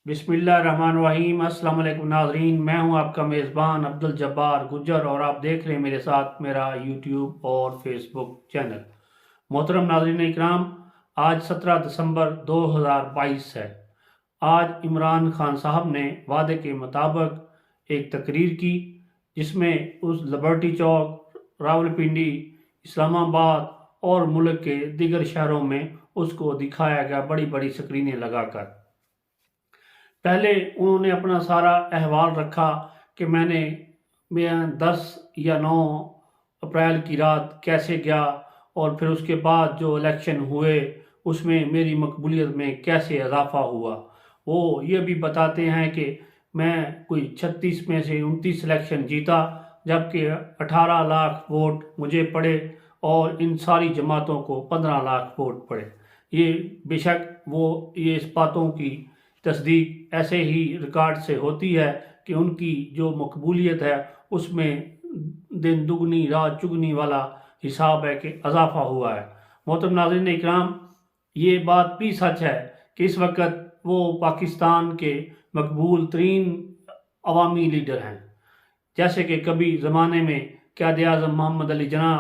बिस्मिल्लाहिर्रहमानिर्रहीम। अस्सलाम वालेकुम नाज़रीन, मैं हूं आपका मेज़बान अब्दुल जब्बार गुज्जर और आप देख रहे हैं मेरे साथ मेरा यूट्यूब और फेसबुक चैनल। मोहतरम नाज़रीन इकराम, आज 17 दिसंबर 2022 है। आज इमरान खान साहब ने वादे के मुताबिक एक तकरीर की जिसमें उस लिबर्टी चौक, रावलपिंडी, इस्लामाबाद और मुल्क के दीगर शहरों में उसको दिखाया गया बड़ी बड़ी स्क्रीनें लगाकर। पहले उन्होंने अपना सारा अहवाल रखा कि मैं 10 या 9 अप्रैल की रात कैसे गया और फिर उसके बाद जो इलेक्शन हुए उसमें मेरी मकबूलियत में कैसे इजाफा हुआ। वो ये भी बताते हैं कि मैं कोई 36 में से 29 इलेक्शन जीता, जबकि 18 लाख वोट मुझे पड़े और इन सारी जमातों को 15 लाख वोट पड़े। ये बेशक वो ये इस बातों की तस्दीक ऐसे ही रिकॉर्ड से होती है कि उनकी जो मकबूलियत है उसमें दिन दुगनी रात चुगनी वाला हिसाब है कि इजाफा हुआ है। मोहतरम नाज़रीन इकराम, ये बात भी सच है कि इस वक्त वो पाकिस्तान के मकबूल तरीन अवामी लीडर हैं। जैसे कि कभी ज़माने में क़ायद आज़म मोहम्मद अली जिन्ना,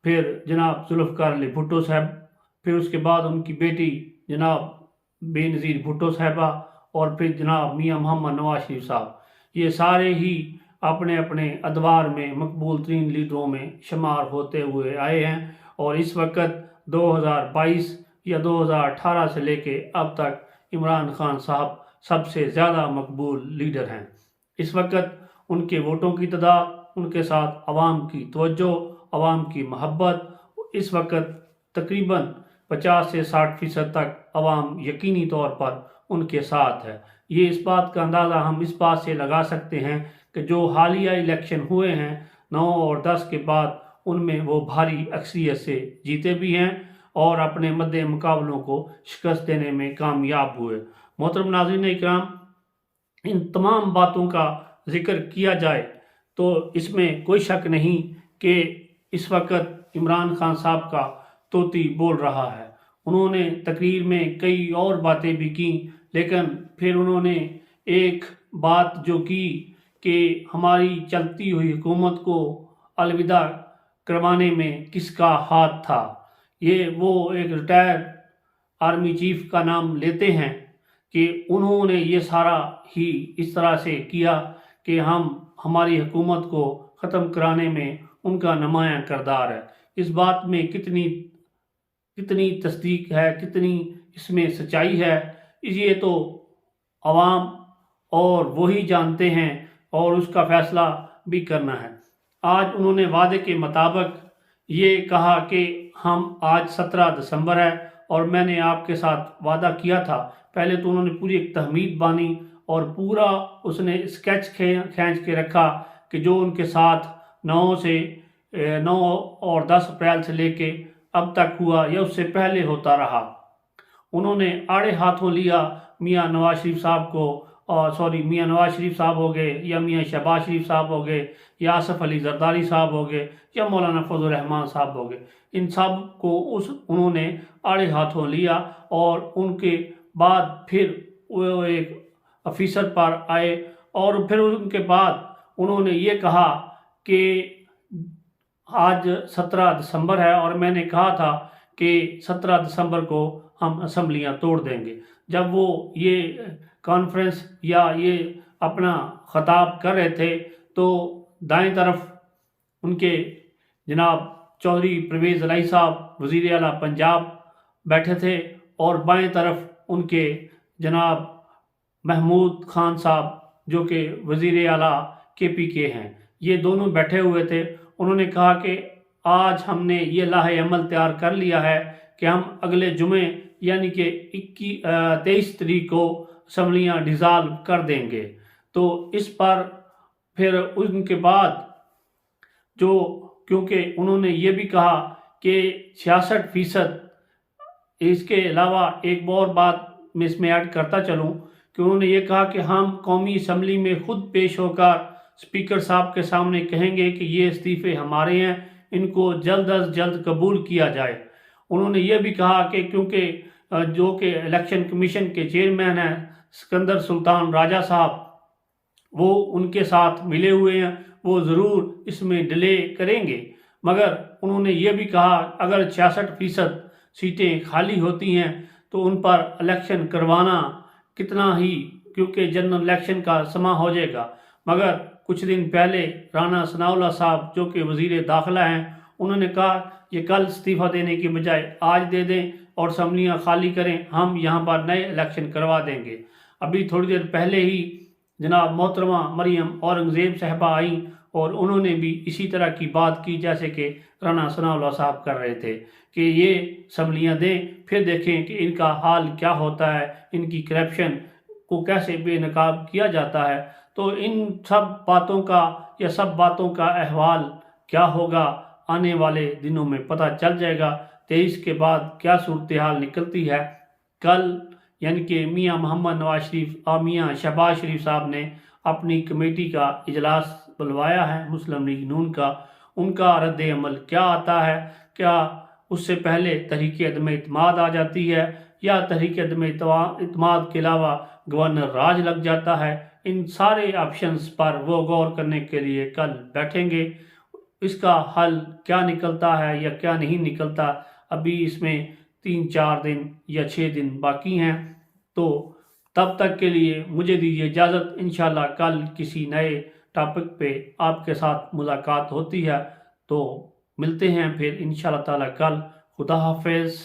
फिर जनाब जुल्फ़िकार अली भुट्टो साहब, फिर उसके बाद उनकी बेटी जनाब बेनज़ीर भुट्टो साहबा और फिर जनाब मियाँ मोहम्मद नवाज शरीफ साहब, ये सारे ही अपने अपने अदवार में मकबूल तरीन लीडरों में शुमार होते हुए आए हैं। और इस वक्त 2022 या 2018 से लेके अब तक इमरान खान साहब सबसे ज़्यादा मकबूल लीडर हैं। इस वक्त उनके वोटों की तादाद, उनके साथ अवाम की तवज्जो, अवाम की महब्बत इस वक्त तकरीबन 50 से 60% तक अवाम यकीनी तौर पर उनके साथ है। ये इस बात का अंदाज़ा हम इस बात से लगा सकते हैं कि जो हालिया इलेक्शन हुए हैं 9 और 10 के बाद, उनमें वो भारी अक्सरियत से जीते भी हैं और अपने मद्दे मुकाबलों को शिकस्त देने में कामयाब हुए। मोहतरम नाज़रीन इकराम, इन तमाम बातों का जिक्र किया जाए तो इसमें कोई शक नहीं कि इस वक्त इमरान खान साहब का तोती बोल रहा है। उन्होंने तकरीर में कई और बातें भी की, लेकिन फिर उन्होंने एक बात जो की कि हमारी चलती हुई हुकूमत को अलविदा करवाने में किसका हाथ था। ये वो एक रिटायर्ड आर्मी चीफ का नाम लेते हैं कि उन्होंने ये सारा ही इस तरह से किया कि हमारी हुकूमत को ख़त्म कराने में उनका नुमायां किरदार है। इस बात में कितनी तस्दीक है, कितनी इसमें सच्चाई है, ये तो अवाम और वही जानते हैं और उसका फ़ैसला भी करना है। आज उन्होंने वादे के मुताबिक ये कहा कि हम आज 17 दिसंबर है और मैंने आपके साथ वादा किया था। पहले तो उन्होंने पूरी एक तहमीद बानी और पूरा उसने स्केच खींच के रखा कि जो उनके साथ 9 और 10 अप्रैल से लेके अब तक हुआ या उससे पहले होता रहा। उन्होंने आड़े हाथों लिया मियाँ नवाज शरीफ साहब को, मियाँ नवाज शरीफ साहब हो गए या मियाँ शहबाज शरीफ साहब हो गए या आसफ अली जरदारी साहब हो गए या मौलाना फजल रहमान साहब हो गए। इन सब को उन्होंने आड़े हाथों लिया और उनके बाद फिर वो एक ऑफिसर पर आए और फिर उनके बाद उन्होंने ये कहा कि आज 17 दिसंबर है और मैंने कहा था कि 17 दिसंबर को हम असम्बलियाँ तोड़ देंगे। जब वो ये कॉन्फ्रेंस या ये अपना ख़ताब कर रहे थे तो दाएं तरफ उनके जनाब चौधरी परवेज़ इलाही साहब वज़ीर आला पंजाब बैठे थे और बाएं तरफ उनके जनाब महमूद खान साहब जो कि वज़ीर आला KPK हैं, ये दोनों बैठे हुए थे। उन्होंने कहा कि आज हमने ये लाहे अमल तैयार कर लिया है कि हम अगले जुमे यानी कि 23 तारीख को असम्बलियाँ डिज़ाल्व कर देंगे। तो इस पर फिर उनके बाद जो, क्योंकि उन्होंने ये भी कहा कि 66%, इसके अलावा एक और बात मैं इसमें ऐड करता चलूँ कि उन्होंने ये कहा कि हम कौमी असम्बली में खुद पेश होकर स्पीकर साहब के सामने कहेंगे कि ये इस्तीफ़े हमारे हैं, इनको जल्द अज जल्द कबूल किया जाए। उन्होंने ये भी कहा कि क्योंकि جو کہ الیکشن کمیشن کے چیئرمین ہیں سکندر سلطان راجہ صاحب، وہ ان کے ساتھ ملے ہوئے ہیں، وہ ضرور اس میں ڈیلے کریں گے، مگر انہوں نے یہ بھی کہا اگر 66% سیٹیں خالی ہوتی ہیں تو ان پر الیکشن کروانا کتنا ہی، کیونکہ جنرل الیکشن کا سماں ہو جائے گا۔ مگر کچھ دن پہلے رانا ثناء اللہ صاحب جو کہ وزیر داخلہ ہیں، انہوں نے کہا یہ کل استعفیٰ دینے کی بجائے آج دے دیں اور اسمبلیاں خالی کریں، ہم یہاں پر نئے الیکشن کروا دیں گے۔ ابھی تھوڑی دیر پہلے ہی جناب محترمہ مریم اورنگزیب صاحبہ آئیں اور انہوں نے بھی اسی طرح کی بات کی جیسے کہ رانا ثناء اللہ صاحب کر رہے تھے کہ یہ اسمبلیاں دیں، پھر دیکھیں کہ ان کا حال کیا ہوتا ہے، ان کی کرپشن کو کیسے بے نقاب کیا جاتا ہے۔ تو ان سب باتوں کا احوال کیا ہوگا آنے والے دنوں میں پتہ چل جائے گا۔ 23 کے بعد کیا صورتحال نکلتی ہے۔ کل یعنی کہ میاں محمد نواز شریف اور میاں شہباز شریف صاحب نے اپنی کمیٹی کا اجلاس بلوایا ہے مسلم لیگ نون کا، ان کا رد عمل کیا آتا ہے؟ کیا اس سے پہلے تحریک عدم اعتماد آ جاتی ہے یا تحریک عدم اعتماد کے علاوہ گورنر راج لگ جاتا ہے؟ ان سارے آپشنز پر وہ غور کرنے کے لیے کل بیٹھیں گے۔ اس کا حل کیا نکلتا ہے یا کیا نہیں نکلتا، ابھی اس میں 3-4 دن یا 6 دن باقی ہیں۔ تو تب تک کے لیے مجھے دیجیے اجازت، انشاءاللہ کل کسی نئے ٹاپک پہ آپ کے ساتھ ملاقات ہوتی ہے، تو ملتے ہیں پھر انشاءاللہ تعالی کل۔ خدا حافظ۔